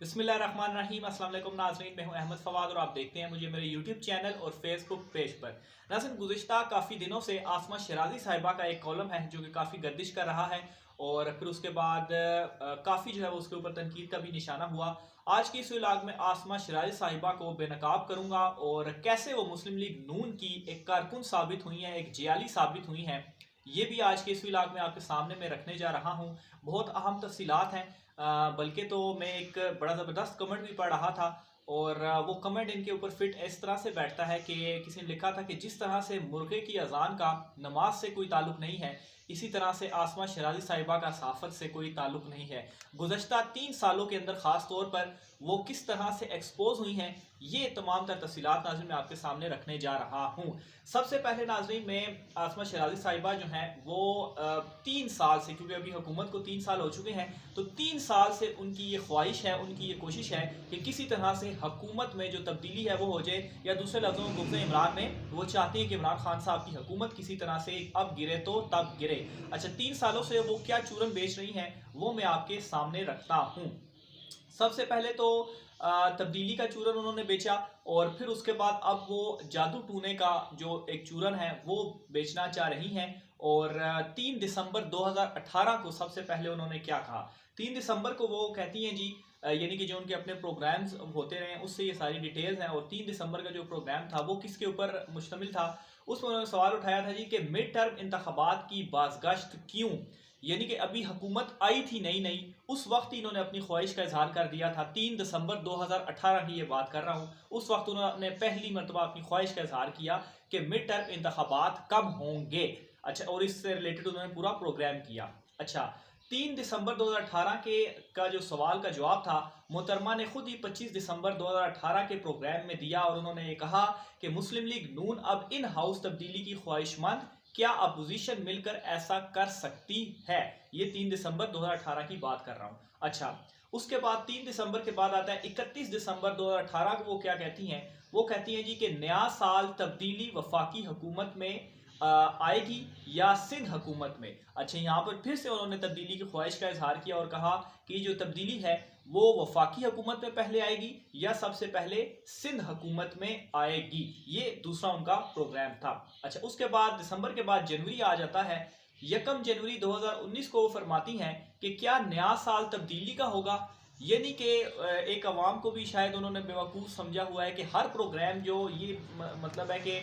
बिस्मिल्लाहिर्रहमानिर्रहीम। अस्सलाम वालेकुम नाज़रीन, मैं हूं अहमद फवाद और आप देखते हैं मुझे मेरे यूट्यूब चैनल और फेसबुक पेज पर। नाज़रीन, गुज़िश्ता काफ़ी दिनों से आसमा शिराज़ी साहिबा का एक कॉलम है जो कि काफ़ी गर्दिश कर रहा है और फिर उसके बाद काफ़ी जो है वो उसके ऊपर तनकीद का भी निशाना हुआ। आज की इस व्लॉग में आसमा शिराज़ी साहिबा को बेनकाब करूँगा और कैसे वो मुस्लिम लीग नून की एक कारकुन साबित हुई हैं, एक जियाली साबित हुई हैं, ये भी आज के इस व्लॉग में आपके सामने मैं रखने जा रहा हूँ। बहुत अहम तफसीलात हैं। बल्कि तो मैं एक बड़ा ज़बरदस्त कमेंट भी पढ़ रहा था और वो कमेंट इनके ऊपर फिट इस तरह से बैठता है कि किसी ने लिखा था कि जिस तरह से मुर्गे की अजान का नमाज से कोई ताल्लुक नहीं है, इसी तरह से आसमा शिराज़ी साहिबा का सहाफ़त से कोई ताल्लुक नहीं है। गुज़श्ता 3 सालों के अंदर ख़ास तौर पर वो किस तरह से एक्सपोज हुई हैं, ये तमाम तर तफसीलात नाज़रीन मैं आपके सामने रखने जा रहा हूँ। सबसे पहले नाज़रीन, में आसमा शिराज़ी साहिबा जो हैं वो 3 साल से, क्योंकि अभी हुकूमत को 3 साल हो चुके हैं, तो 3 साल से उनकी ये ख्वाहिश है, उनकी ये कोशिश है कि किसी तरह से हुकूमत में जो तब्दीली है वो हो जाए, या दूसरे लफ्ज़ों में गुफ्ते इमरान में वो चाहते हैं कि इमरान खान साहब की हुकूमत किसी तरह से अब गिरे तो तब गिरे। अच्छा, 3 सालों से वो क्या चूरन बेच रही हैं वो मैं आपके सामने रखता हूँ। सबसे पहले तो तब्दीली का चूरन उन्होंने बेचा और फिर उसके बाद अब वो जादू टूने का जो एक चूरन है वो बेचना चाह रही हैं। और 3 दिसंबर 2018 को सबसे पहले उन्होंने क्या कहा? 3 दिसंबर को वो कहती हैं जी, यानी कि जो उनके अपने प्रोग्राम्स होते रहे उससे ये सारी डिटेल्स हैं। और 3 दिसंबर का जो प्रोग्राम था वो किसके ऊपर मुश्तमिल था? उसमें उन्होंने सवाल उठाया था जी कि मिड टर्म इंतखाबात की बाज़गश्त क्यों? यानी कि अभी हुकूमत आई थी नई नई, उस वक्त ही इन्होंने अपनी ख्वाहिश का इजहार कर दिया था। 3 दिसंबर 2018 की ये बात कर रहा हूँ। उस वक्त उन्होंने पहली मरतबा अपनी ख्वाहिश का इजहार किया कि मिड टर्म इंतखाबात कब होंगे। अच्छा, और इससे रिलेटेड उन्होंने पूरा प्रोग्राम किया। अच्छा, 3 दिसंबर 2018 के का जो सवाल का जवाब था, मोहतरमा ने खुद ही 25 दिसंबर 2018 के प्रोग्राम में दिया और उन्होंने ये कहा कि मुस्लिम लीग नून अब इन हाउस तब्दीली की ख्वाहिशमंद, क्या अपोजिशन मिलकर ऐसा कर सकती है? ये 3 दिसंबर 2018 की बात कर रहा हूं। अच्छा, उसके बाद 3 दिसंबर के बाद आता है 31 दिसंबर 2018 को। वो क्या कहती हैं? वो कहती हैं जी कि नया साल तब्दीली वफाकी हुकूमत में आएगी या सिंध हुकूमत में। अच्छा, यहाँ पर फिर से उन्होंने तब्दीली की ख्वाहिश का इजहार किया और कहा कि जो तब्दीली है वो वफाकी हुकूमत में पहले आएगी या सबसे पहले सिंध हुकूमत में आएगी। ये दूसरा उनका प्रोग्राम था। अच्छा, उसके बाद दिसंबर के बाद जनवरी आ जाता है। 1 जनवरी 2019 को वो फरमाती हैं कि क्या नया साल तब्दीली का होगा? यानी कि एक अवाम को भी शायद उन्होंने बेवकूफ़ समझा हुआ है कि हर प्रोग्राम जो ये मतलब है कि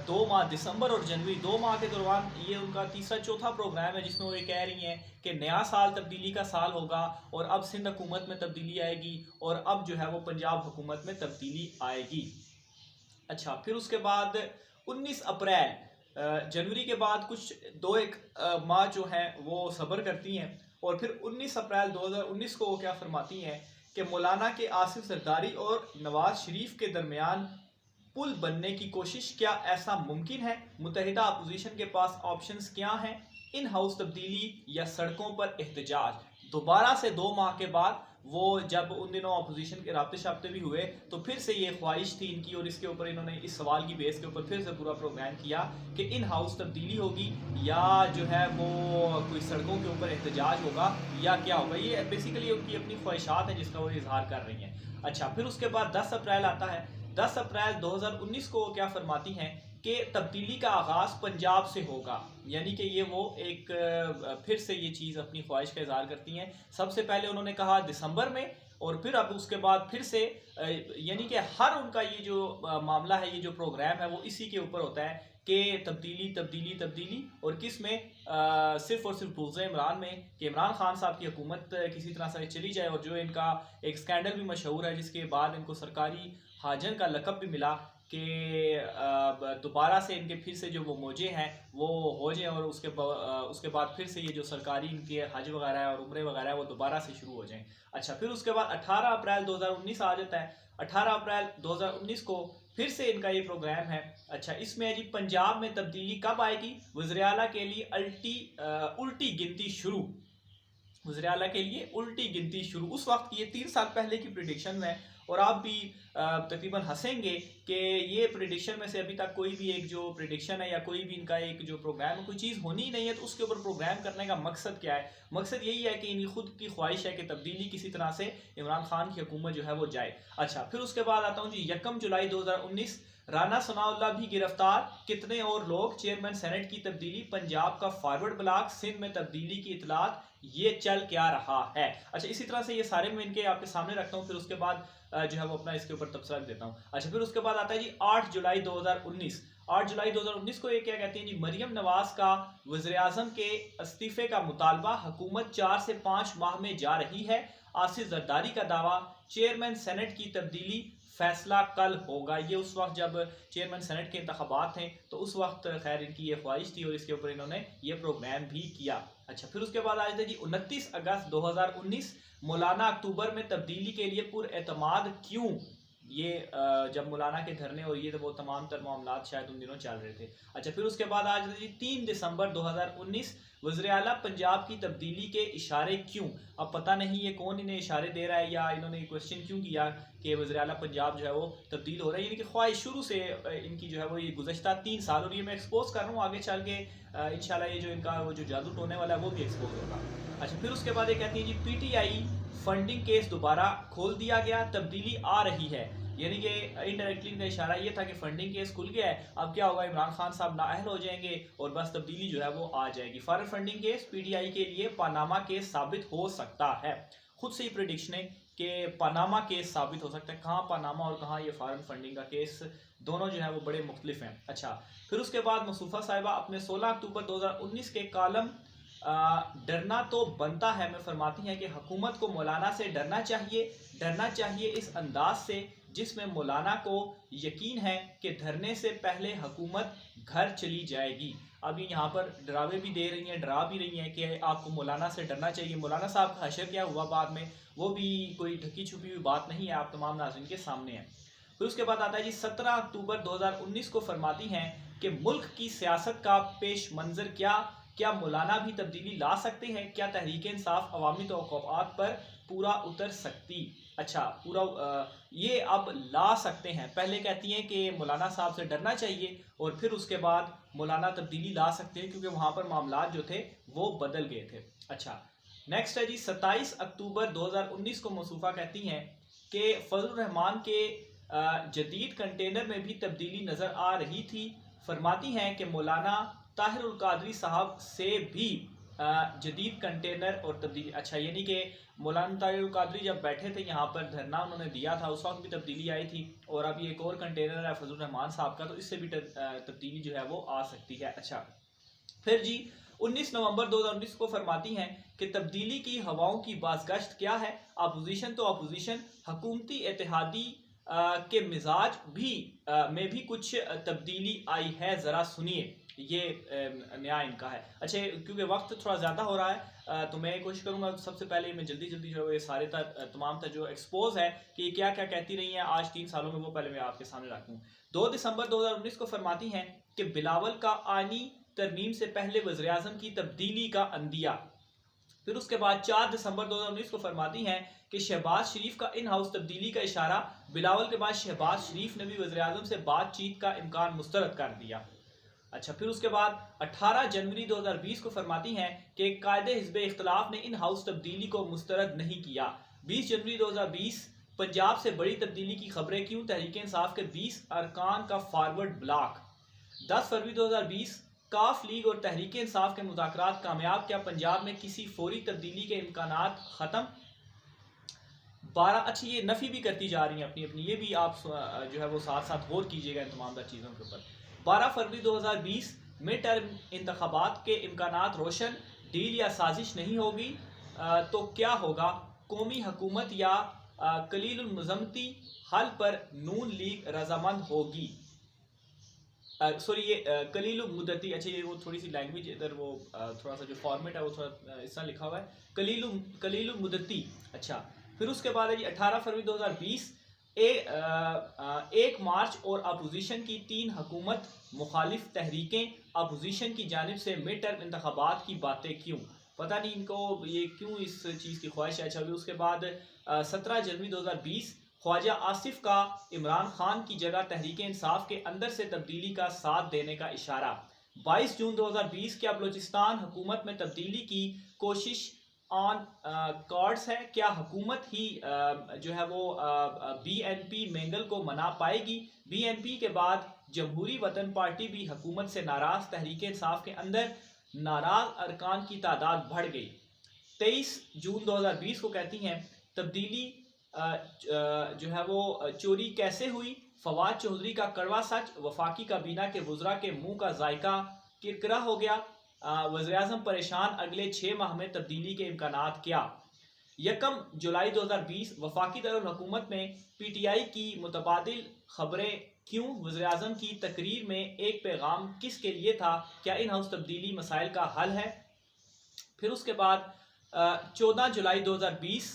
2 माह, दिसंबर और जनवरी 2 माह के दौरान ये उनका तीसरा चौथा प्रोग्राम है जिसमें वो ये कह रही हैं कि नया साल तब्दीली का साल होगा और अब सिंध हुकूमत में तब्दीली आएगी और अब जो है वो पंजाब हुकूमत में तब्दीली आएगी। अच्छा, फिर उसके बाद 19 अप्रैल, जनवरी के बाद कुछ दो एक माह जो हैं वो सब्र करती हैं और फिर 19 अप्रैल 2019 को वो क्या फरमाती हैं कि मौलाना के आसिफ जरदारी और नवाज शरीफ के दरमियान पुल बनने की कोशिश, क्या ऐसा मुमकिन है? मुत्तहिदा अपोजिशन के पास ऑप्शंस क्या हैं? इन हाउस तब्दीली या सड़कों पर एहतजाज? दोबारा से 2 माह के बाद वो जब उन दिनों अपोजिशन के राब्ते शाब्ते भी हुए तो फिर से ये ख्वाहिश थी इनकी और इसके ऊपर इन्होंने इस सवाल की बेस के ऊपर फिर से पूरा प्रोग्राम किया कि इन हाउस तब्दीली होगी या जो है वो कोई सड़कों के ऊपर एहतजाज होगा या क्या होगा। ये बेसिकली उनकी अपनी ख्वाहिशात हैं जिसका वो इजहार कर रही हैं। अच्छा, फिर उसके बाद 10 अप्रैल आता है। 10 अप्रैल 2019 को क्या फरमाती हैं कि तब्दीली का आगाज़ पंजाब से होगा। यानी कि ये वो एक फिर से ये चीज़ अपनी ख्वाहिश का इजहार करती हैं। सबसे पहले उन्होंने कहा दिसंबर में और फिर अब उसके बाद फिर से यानी कि हर उनका ये जो मामला है, ये जो प्रोग्राम है वो इसी के ऊपर होता है कि तब्दीली तब्दीली तब्दीली। और किस में? सिर्फ और सिर्फ बुग़्ज़ इमरान में कि इमरान खान साहब की हुकूमत किसी तरह से चली जाए। और जो इनका एक स्कैंडल भी मशहूर है जिसके बाद इनको सरकारी हाजन का लक़ब भी मिला कि दोबारा से इनके फिर से जो वो मौजे हैं वो हो जाएं और उसके बाद फिर से ये जो सरकारी इनके हज वगैरह है और उम्रे वगैरह है वो दोबारा से शुरू हो जाएं। अच्छा, फिर उसके बाद 18 अप्रैल 2019 आ जाता है। 18 अप्रैल 2019 को फिर से इनका ये प्रोग्राम है। अच्छा, इसमें है जी पंजाब में तब्दीली कब आएगी? वज़ीर आला के लिए उल्टी गिनती शुरू। वज़ीर आला के लिए उल्टी गिनती शुरू। उस वक्त की ये 3 साल पहले की प्रिडिक्शन है और आप भी तकरीबन हंसेंगे कि ये प्रिडिक्शन में से अभी तक कोई भी एक जो प्रिडिक्शन है या कोई भी इनका एक जो प्रोग्राम है, कोई चीज़ होनी ही नहीं है, तो उसके ऊपर प्रोग्राम करने का मकसद क्या है? मकसद यही है कि इनकी खुद की ख्वाहिश है कि तब्दीली किसी तरह से इमरान खान की हुकूमत जो है वो जाए। अच्छा, फिर उसके बाद आता हूँ जी 1 जुलाई 2019, राना सनाउल्लाह भी गिरफ्तार, कितने और लोग, चेयरमैन सेनेट की तब्दीली, पंजाब का फॉरवर्ड ब्लॉक, सिंध में तब्दीली की इतलात, ये चल क्या रहा है। अच्छा, इसी तरह से ये सारे मैं इनके आपके सामने रखता हूँ, फिर उसके बाद जो है वो अपना इसके ऊपर तबसरा देता हूँ। अच्छा, फिर उसके बाद आता है जी 8 जुलाई 2019। 8 जुलाई 2019 को ये क्या कहती है जी, मरियम नवाज का वज़ीर आज़म के इस्तीफे का मुतालबा, हुकूमत 4 से 5 माह में जा रही है, आसिफ जरदारी का दावा, चेयरमैन सेनेट की तब्दीली, फैसला कल होगा। ये उस वक्त जब चेयरमैन सेनेट के इंतखाबात थे तो उस वक्त खैर इनकी ये ख्वाहिश थी और इसके ऊपर इन्होंने ये प्रोग्राम भी किया। अच्छा, फिर उसके बाद आज जी 29 अगस्त 2019, मौलाना अक्टूबर में तब्दीली के लिए पुरएतमाद क्यों? ये जब मौलाना के धरने और ये वो तमाम तर मामलात शायद उन दिनों चल रहे थे। अच्छा, फिर उसके बाद आज जी 3 दिसंबर 2019, वज़ीर आला पंजाब की तब्दीली के इशारे क्यों? अब पता नहीं ये कौन इन्हें इशारे दे रहा है या इन्होंने क्वेश्चन क्यों किया कि वज़ीर आला पंजाब जो है वो तब्दील हो रहा है। यानी कि ख्वाहिश शुरू से इनकी जो है वो ये गुज़श्ता 3 साल, और ये मैं एक्सपोज कर रहा हूँ, आगे चल के इंशाल्लाह ये जो इनका वो जो जादू टोने वाला है वो भी एक्सपोज होगा। अच्छा, फिर उसके बाद ये कहती है जी पीटीआई फंडिंग केस दोबारा खोल दिया गया, तब्दीली आ रही है। यानी कि इनडायरेक्टली इनका इशारा ये था कि फंडिंग केस खुल गया है, अब क्या होगा, इमरान खान साहब नाअहल हो जाएंगे और बस तब्दीली जो है वो आ जाएगी। फॉरेन फंडिंग केस पीटीआई के लिए पनामा केस साबित हो सकता है। खुद से ही प्रिडिक्शन है कि पनामा केस साबित हो सकता है। कहाँ पनामा और कहाँ ये फॉरेन फंडिंग का केस, दोनों जो है वो बड़े मुख्तलिफ हैं। अच्छा, फिर उसके बाद मसूफा साहिबा अपने 16 अक्टूबर 2019 के कॉलम डरना तो बनता है में फरमाती हैं कि हुकूमत को मौलाना से डरना चाहिए इस अंदाज से जिसमें मौलाना को यकीन है कि धरने से पहले हुकूमत घर चली जाएगी। अभी यहाँ पर डरावे भी दे रही हैं, डरा भी रही हैं कि आपको मौलाना से डरना चाहिए। मौलाना साहब का हशर क्या हुआ बाद में, वो भी कोई ढकी छुपी हुई बात नहीं है, आप तमाम नाज़रीन के सामने है। फिर उसके बाद आता है जी 17 अक्टूबर 2019 को फरमाती हैं कि मुल्क की सियासत का पेश मंजर क्या मौलाना भी तब्दीली ला सकते हैं? क्या तहरीक इंसाफ अवामी तवक्कुआत पर पूरा उतर सकती? अच्छा, पूरा ये अब ला सकते हैं। पहले कहती हैं कि मौलाना साहब से डरना चाहिए और फिर उसके बाद मौलाना तब्दीली ला सकते हैं क्योंकि वहाँ पर मामलात जो थे वो बदल गए थे। अच्छा, नेक्स्ट है जी 27 अक्टूबर 2019 को मसूफा कहती हैं कि फजल रहमान के जदीद कंटेनर में भी तब्दीली नज़र आ रही थी। फरमाती हैं कि मौलाना ताहिर उल कादरी साहब से भी जदीद कंटेनर और तब्दीली। अच्छा, यानी कि मौलाना ताहिर उल कादरी जब बैठे थे यहाँ पर धरना उन्होंने दिया था, उस वक्त भी तब्दीली आई थी और अभी एक और कंटेनर है फजल रहमान साहब का, तो इससे भी तब्दीली जो है वो आ सकती है। अच्छा, फिर जी 19 नवंबर 2019 को फरमाती हैं कि तब्दीली की हवाओं की बाज़गश्त क्या है? अपोजिशन तो अपोजिशन, हुकूमती इत्तेहादी के मिजाज भी में भी कुछ तब्दीली आई है, ज़रा सुनिए। ये नया इनका है। अच्छा, क्योंकि वक्त थोड़ा ज़्यादा हो रहा है तो मैं कोशिश करूँगा सबसे पहले मैं जल्दी जो है ये सारे तमाम जो एक्सपोज है कि क्या क्या कहती रही हैं आज 3 सालों में, वो पहले मैं आपके सामने रखूँ। 2 दिसंबर 2019 को फरमाती हैं कि बिलावल का आईनी तरमीम से पहले वज़ीर आज़म की तब्दीली का अंदिया। फिर उसके बाद 4 दिसंबर 2019 को फरमाती हैं कि शहबाज शरीफ का इन हाउस तब्दीली का इशारा, बिलावल के बाद शहबाज शरीफ ने भी वज़ीर आज़म से बातचीत का इम्कान मुस्तरद कर दिया। अच्छा, फिर उसके बाद 18 जनवरी 2020 को फरमाती हैं कि कायदे हिज़्ब इख्तिलाफ ने इन हाउस तब्दीली को मुस्तरद नहीं किया। 20 जनवरी 2020, पंजाब से बड़ी तब्दीली की खबरें क्यों, तहरीक इंसाफ के 20 अरकान का फॉरवर्ड ब्लॉक। 10 फरवरी 2020, काफ लीग और तहरीक इंसाफ के मुज़ाकरात कामयाब, क्या पंजाब में किसी फौरी तब्दीली के इम्कानात ख़त्म? 12, अच्छा ये नफ़ी भी करती जा रही हैं अपनी अपनी, ये भी आप जो है वो साथ साथ गौर कीजिएगा इन तमाम चीज़ों के ऊपर। 12 फरवरी 2020, मिड टर्म इंतखाबात के इम्कानात रोशन, डील या साजिश नहीं होगी तो क्या होगा, कौमी हुकूमत या कलीलुल मुज़म्मती हल पर नून लीग रजामंद होगी। सॉरी, ये कलील मुद्दती, अच्छा ये वो थोड़ी सी लैंग्वेज इधर वो थोड़ा सा जो फॉर्मेट है वो थोड़ा इस तरह लिखा हुआ है, कलील मुद्दती। अच्छा, फिर उसके बाद है जी 18 फरवरी 2020, 1 मार्च और अपोजिशन की 3 हुकूमत मुखालिफ तहरीकें, अपोजिशन की जानिब से मिड टर्म इंतखाबात की बातें क्यों? पता नहीं इनको ये क्यों इस चीज़ की ख्वाहिश है। अच्छा, अभी उसके बाद 17 जनवरी 2020 ख्वाजा आसिफ का इमरान खान की जगह तहरीक इंसाफ के अंदर से तब्दीली का साथ देने का इशारा। 22 जून 2020 क्या बलूचिस्तान हुकूमत में तब्दीली की कोशिश ऑन कार्ड्स है? क्या हुकूमत ही जो है वो BNP मेंगल को मना पाएगी? BNP के बाद जमहूरी वतन पार्टी भी हुकूमत से नाराज। तहरीक इंसाफ के अंदर नाराज अरकान की तादाद बढ़ गई। 23 जून 2020 को कहती हैं तब्दीली जो है वो चोरी कैसे हुई? फवाद चौधरी का कड़वा सच। वफाकी काबीना के वज़रा के मुंह का जायका किरकिरा हो गया। वज़ीर-ए-आज़म परेशान, अगले 6 माह में तब्दीली के इम्कानात क्या? 1 जुलाई 2020 वफाकी दारुल हुकूमत में PTI की मुतबादिल खबरें क्यों? वज़ीर-ए-आज़म की तकरीर में एक पैगाम किसके लिए था? क्या इन हाउस तब्दीली मसाइल का हल है? फिर उसके बाद 14 जुलाई 2020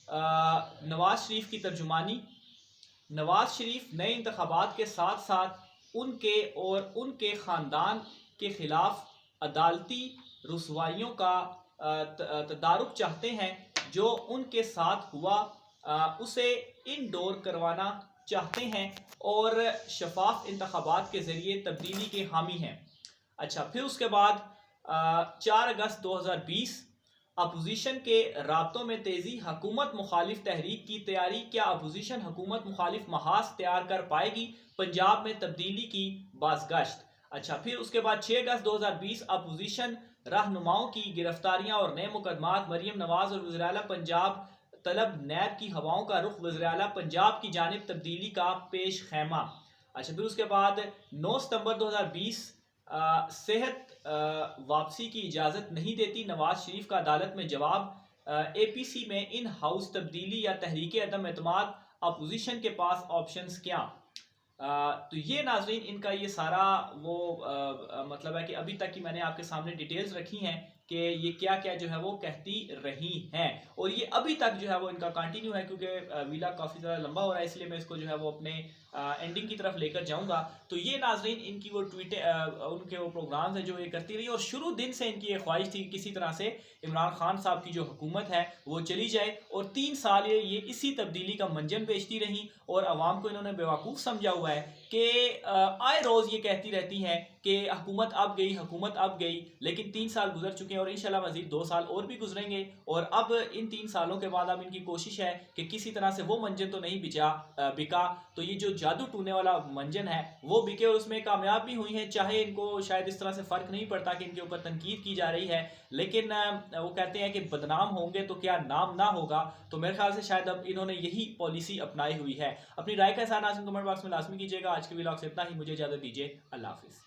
नवाज शरीफ की तर्जुमानी। नवाज शरीफ नए इंतखाबात के साथ साथ उनके और उनके ख़ानदान के ख़िलाफ़ अदालती रुसवाइयों का तदारुक चाहते हैं। जो उनके साथ हुआ उसे इनडोर करवाना चाहते हैं और शफाफ इंतखाबात के ज़रिए तब्दीली के हामी हैं। अच्छा, फिर उसके बाद 4 अगस्त 2020 अपोजिशन के राब्तों में तेज़ी। हुकूमत मुखालिफ तहरीक की तैयारी। क्या अपोजिशन हुकूमत मुखालिफ महाज तैयार कर पाएगी? पंजाब में तब्दीली की बाज़गश्त। अच्छा, फिर उसके बाद 6 अगस्त 2020 अपोजिशन रहनुमाओं की गिरफ्तारियां और नए मुकदमात। मरीम नवाज और वज़ीर आला पंजाब तलब नैब की हवाओं का रुख। वज़ीर आला पंजाब की जानिब तब्दीली का पेश खैमा। अच्छा, फिर उसके बाद 9 सितंबर 2020 सेहत वापसी की इजाज़त नहीं देती। नवाज शरीफ का अदालत में जवाब। APC में इन हाउस तब्दीली या तहरीक अदम एतमाद अपोजिशन के पास ऑप्शंस क्या? तो ये नाजरीन इनका ये सारा वो मतलब है कि अभी तक की मैंने आपके सामने डिटेल्स रखी हैं कि ये क्या क्या जो है वो कहती रही हैं, और ये अभी तक जो है वो इनका कंटिन्यू है, क्योंकि वीला काफ़ी ज़्यादा लंबा हो रहा है, इसलिए मैं इसको जो है वो अपने एंडिंग की तरफ लेकर जाऊंगा। तो ये नाजरीन इनकी वो ट्वीटें उनके वो प्रोग्राम्स हैं जो ये करती रही, और शुरू दिन से इनकी ये ख्वाहिश थी कि किसी तरह से इमरान खान साहब की जो हुकूमत है वो चली जाए, और 3 साल ये इसी तब्दीली का मंजन बेचती रही, और आवाम को इन्होंने बेवकूफ़ समझा हुआ है कि आए रोज़ ये कहती रहती हैं कि हुकूमत अब गई, हुकूमत अब गई, लेकिन 3 साल गुजर चुके हैं और इंशाल्लाह मज़ीद 2 साल और भी गुजरेंगे। और अब इन 3 सालों के बाद अब इनकी कोशिश है कि किसी तरह से वो मंजन तो नहीं बिका, तो ये जो जादू टूने वाला मंजन है वो बिके, और उसमें कामयाब भी हुई हैं। चाहे इनको शायद इस तरह से फ़र्क नहीं पड़ता कि इनके ऊपर तनकीद की जा रही है, लेकिन वो कहते हैं कि बदनाम होंगे तो क्या नाम ना होगा। तो मेरे ख्याल से शायद अब इन्होंने यही पॉलिसी अपनाई हुई है। अपनी राय का एहसान कमेंट बॉक्स में लाजमी कीजिएगा। आज के व्लॉग से इतना ही, मुझे इजाज़त दीजिए। अल्लाह हाफिज़।